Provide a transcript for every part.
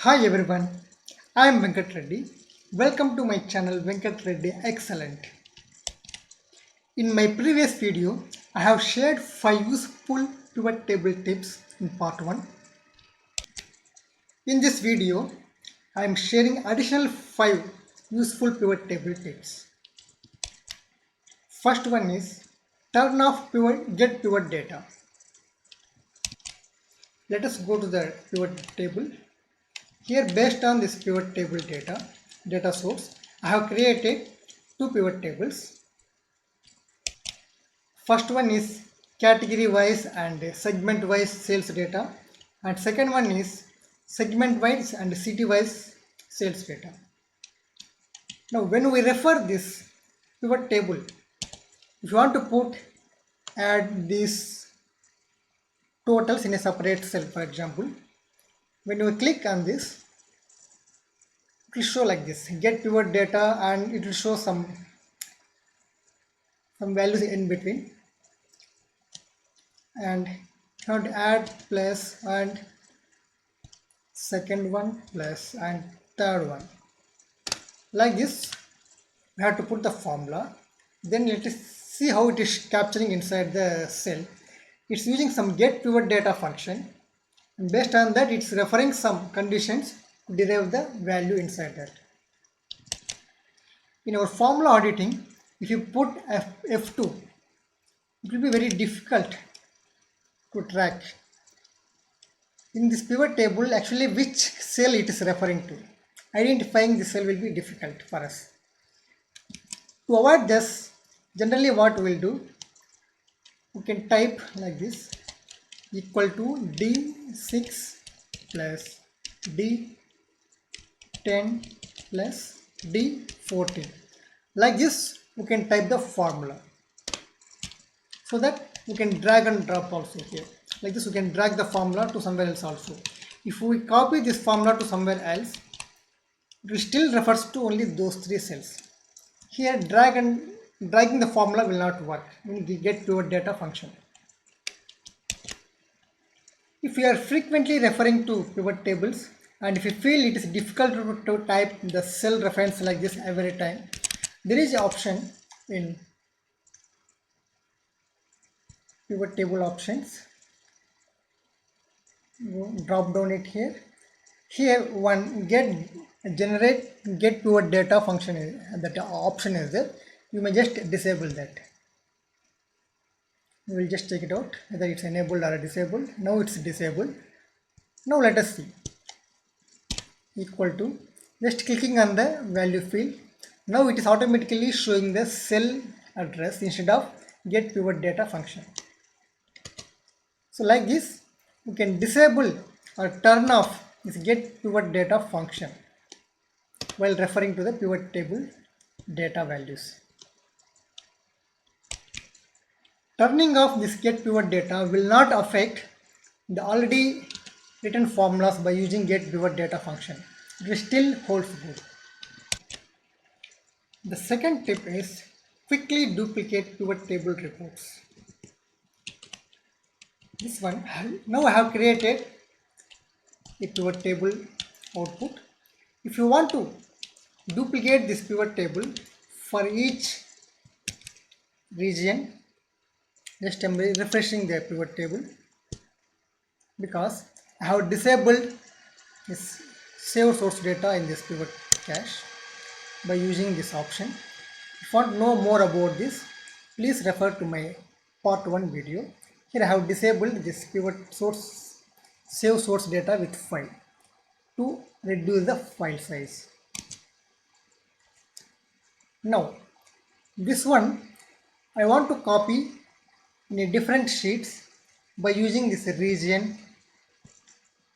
Hi everyone, I am Venkat Reddy. Welcome to my channel Venkat Reddy Excellent. In my previous video, I have shared 5 useful pivot table tips in part 1. In this video, I am sharing additional 5 useful pivot table tips. First one is turn off get pivot data. Let us go to the pivot table. Here, based on this pivot table data source, I have created 2 pivot tables. First one is category wise and segment wise sales data, and second one is segment wise and city wise sales data. Now when we refer this pivot table, if you want to add these totals in a separate cell, for example, when you click on this, it will show like this: get pivot data, and it will show some values in between, and you have to add plus and second one plus and third one. Like this, we have to put the formula. Then let us see how it is capturing inside the cell. It's using some get pivot data function, and based on that it's referring some conditions to derive the value inside that. In our formula auditing, if you put F2, it will be very difficult to track in this pivot table actually which cell it is referring to. Identifying the cell will be difficult for us. To avoid this, generally what we will do, we can type like this: equal to D6 plus D10 plus D14. Like this, we can type the formula, so that we can drag and drop also here. Like this, we can drag the formula to somewhere else also. If we copy this formula to somewhere else, it will still refers to only those 3 cells. Here dragging the formula will not work when we get pivot data function. If you are frequently referring to pivot tables, and if you feel it is difficult to type the cell reference like this every time, there is an option in pivot table options. Drop down it here. Here one generate get pivot data function that option is there. You may just disable that. We will just check it out whether it's enabled or disabled. Now it's disabled. Now let us see. Equal to, just clicking on the value field. Now it is automatically showing the cell address instead of get pivot data function. So like this, you can disable or turn off this get pivot data function while referring to the pivot table data values. Turning off this get pivot data will not affect the already written formulas by using get pivot data function. It still holds good. The second tip is quickly duplicate pivot table reports. This one, now I have created a pivot table output. If you want to duplicate this pivot table for each region, just I'm refreshing the pivot table because I have disabled this save source data in this pivot cache by using this option. If you want to know more about this, please refer to my part 1 video. Here I have disabled this pivot source save source data with file to reduce the file size. Now this one I want to copy in a different sheets by using this region.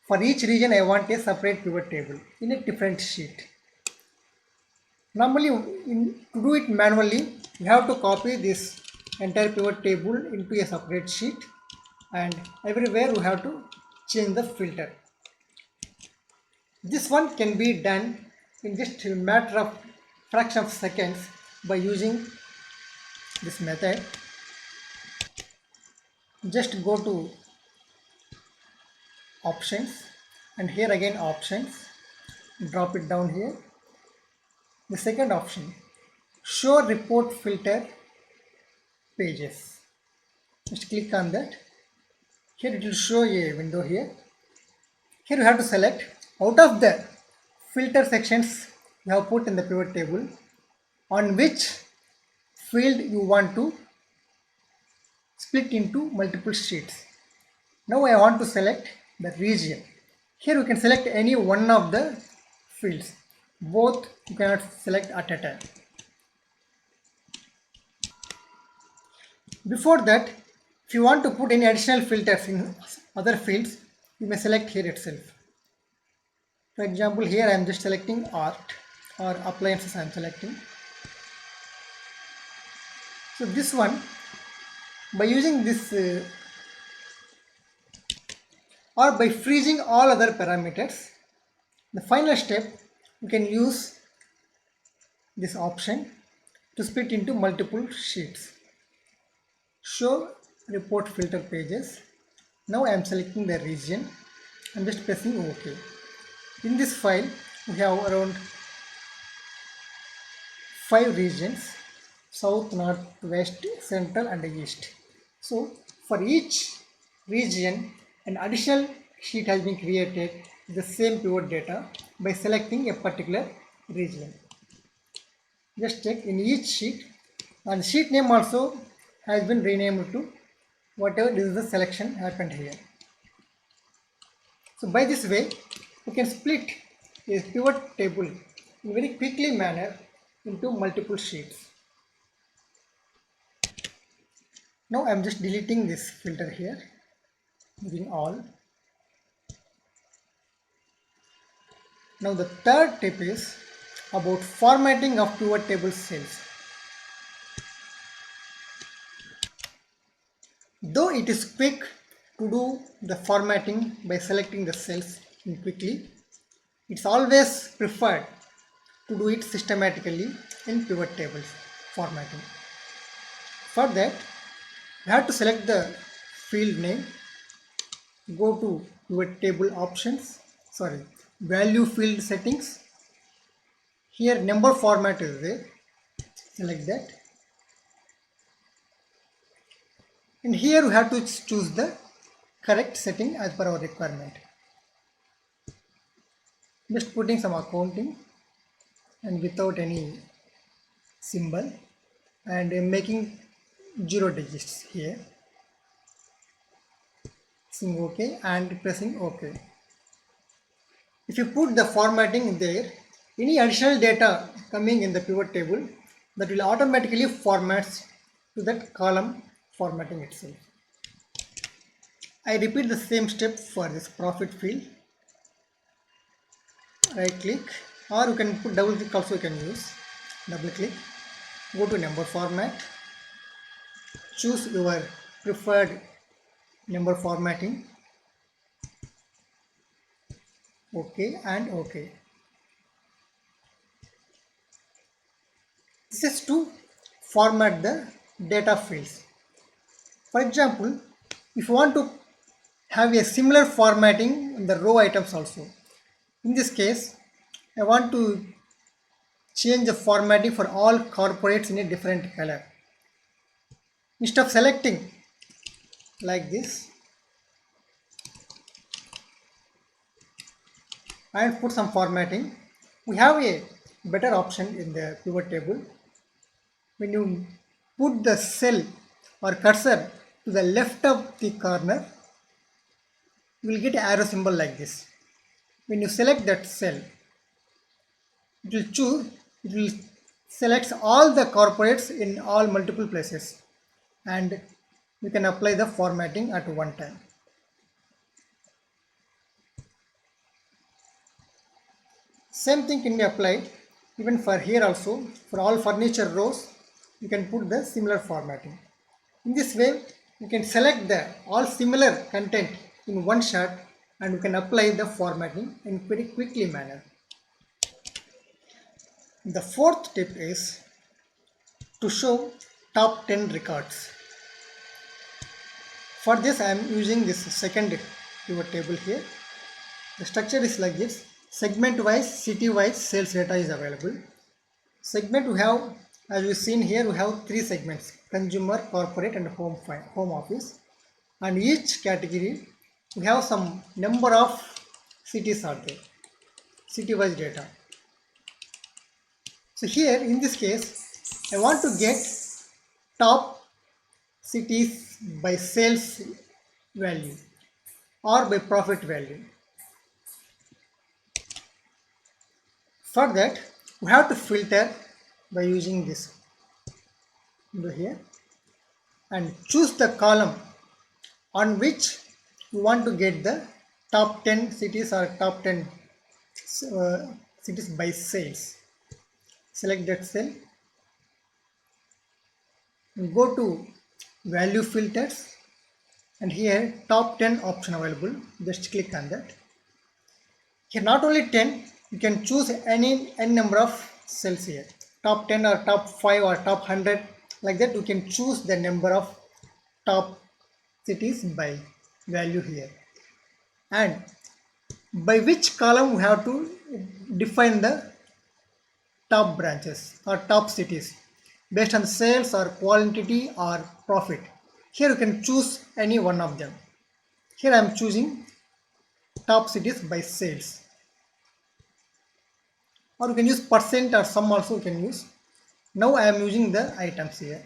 For each region I want a separate pivot table in a different sheet. Normally to do it manually, you have to copy this entire pivot table into a separate sheet, and everywhere we have to change the filter. This one can be done in just a matter of fraction of seconds by using this method. Just go to options, and here again options, drop it down here. The second option, show report filter pages. Just click on that. Here it will show a window here. Here you have to select out of the filter sections you have put in the pivot table on which field you want to split into multiple sheets. Now I want to select the region. Here you can select any one of the fields. Both you cannot select at a time. Before that, if you want to put any additional filters in other fields, you may select here itself. For example, here I am just selecting art or appliances I am selecting. So this one, by using this or by freezing all other parameters, the final step you can use this option to split into multiple sheets. Show report filter pages. Now I am selecting the region. I am just pressing OK. In this file we have around 5 regions: south, north, west, central and east. So for each region an additional sheet has been created with the same pivot data by selecting a particular region. Just check in each sheet, and the sheet name also has been renamed to whatever is the selection happened here. So by this way you can split a pivot table in very quickly manner into multiple sheets. Now I am just deleting this filter here, using all. Now the third tip is about formatting of pivot table cells. Though it is quick to do the formatting by selecting the cells in quickly, it's always preferred to do it systematically in pivot tables formatting. For that, you have to select the field name, go to pivot table options, value field settings. Here number format is there, select that. And here you have to choose the correct setting as per our requirement. Just putting some accounting and without any symbol, and making 0 digits here. Pressing OK and pressing OK. If you put the formatting there, any additional data coming in the pivot table, that will automatically formats to that column formatting itself. I repeat the same step for this profit field. Right click, or you can put double click also, you can use. Double click, go to number format, choose your preferred number formatting, OK and OK. This is to format the data fields. For example, if you want to have a similar formatting in the row items also, in this case I want to change the formatting for all corporates in a different color. Instead of selecting like this and put some formatting, we have a better option in the pivot table. When you put the cell or cursor to the left of the corner, you will get an arrow symbol like this. When you select that cell, it will select all the corporates in all multiple places, and you can apply the formatting at one time. Same thing can be applied even for here also. For all furniture rows, you can put the similar formatting. In this way, you can select the all similar content in one shot, and you can apply the formatting in very quickly manner. The fourth tip is to show top 10 records. For this I am using this second pivot table here. The structure is like this: segment wise, city wise sales data is available. Segment we have, as we've seen here, we have three segments: consumer, corporate and home office. And each category we have some number of cities are there, city wise data. So here in this case I want to get top cities by sales value or by profit value. For that we have to filter by using this over here and choose the column on which you want to get the top 10 cities or top 10 cities by sales. Select that cell, go to value filters, and here top 10 option available. Just click on that. Here not only 10, you can choose any number of cells here, top 10 or top 5 or top 100, like that. You can choose the number of top cities by value here, and by which column we have to define the top branches or top cities based on sales or quantity or profit. Here you can choose any one of them. Here I am choosing top cities by sales, or you can use percent or sum also you can use. Now I am using the items here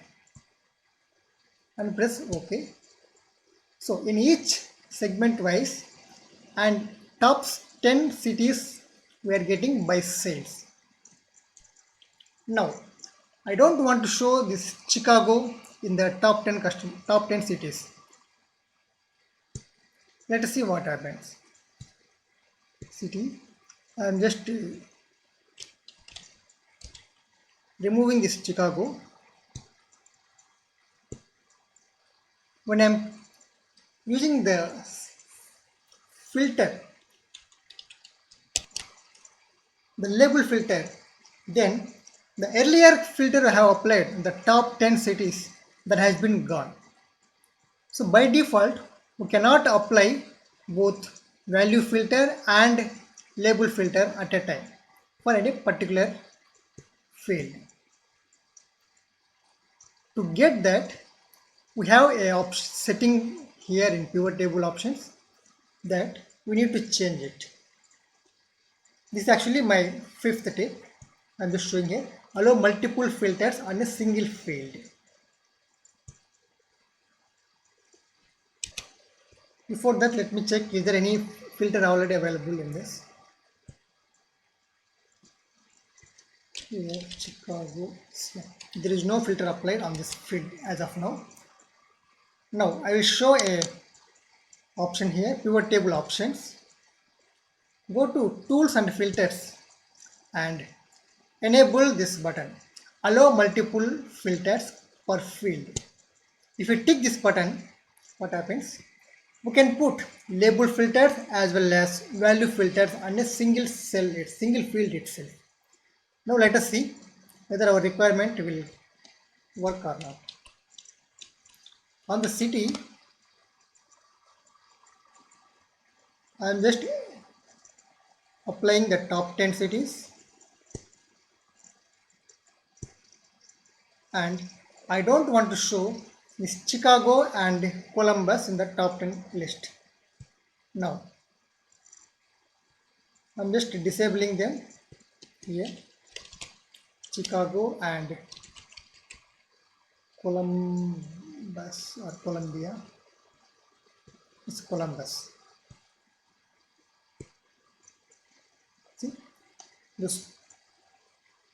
and press OK. So in each segment wise and top 10 cities we are getting by sales. Now I don't want to show this Chicago in the top 10 cities. Let us see what happens. City, I am just removing this Chicago. When I am using the filter, the label filter, then the earlier filter I have applied, the top 10 cities, that has been gone. So by default we cannot apply both value filter and label filter at a time for any particular field. To get that, we have a setting here in pivot table options that we need to change it. This is actually my fifth tip. I'm just showing here. Allow multiple filters on a single field. Before that, let me check is there any filter already available in this. Here, Chicago. There is no filter applied on this field as of now. Now I will show a option here, pivot table options. Go to tools and filters and enable this button, allow multiple filters per field. If you tick this button, what happens? We can put label filters as well as value filters on a single cell, single field itself. Now let us see whether our requirement will work or not. On the city, I am just applying the top 10 cities, and I don't want to show this Chicago and Columbus in the top 10 list. Now I'm just disabling them here, Chicago and Columbus or Columbia. It's Columbus. See,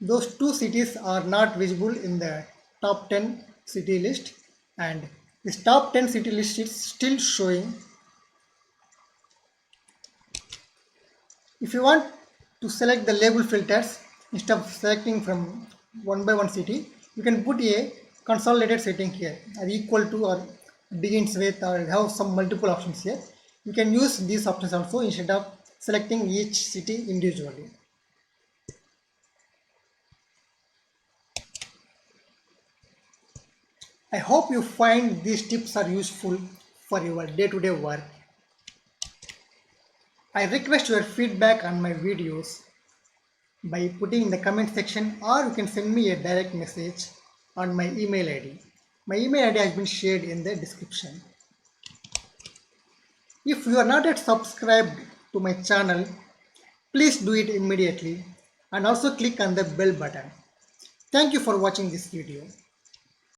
those two cities are not visible in the top 10 city list, and this top 10 city list is still showing. If you want to select the label filters instead of selecting from one by one city, you can put a consolidated setting here, or equal to, or begins with, or have some multiple options here. You can use these options also instead of selecting each city individually. I hope you find these tips are useful for your day-to-day work. I request your feedback on my videos by putting in the comment section, or you can send me a direct message on my email ID. My email ID has been shared in the description. If you are not yet subscribed to my channel, please do it immediately and also click on the bell button. Thank you for watching this video.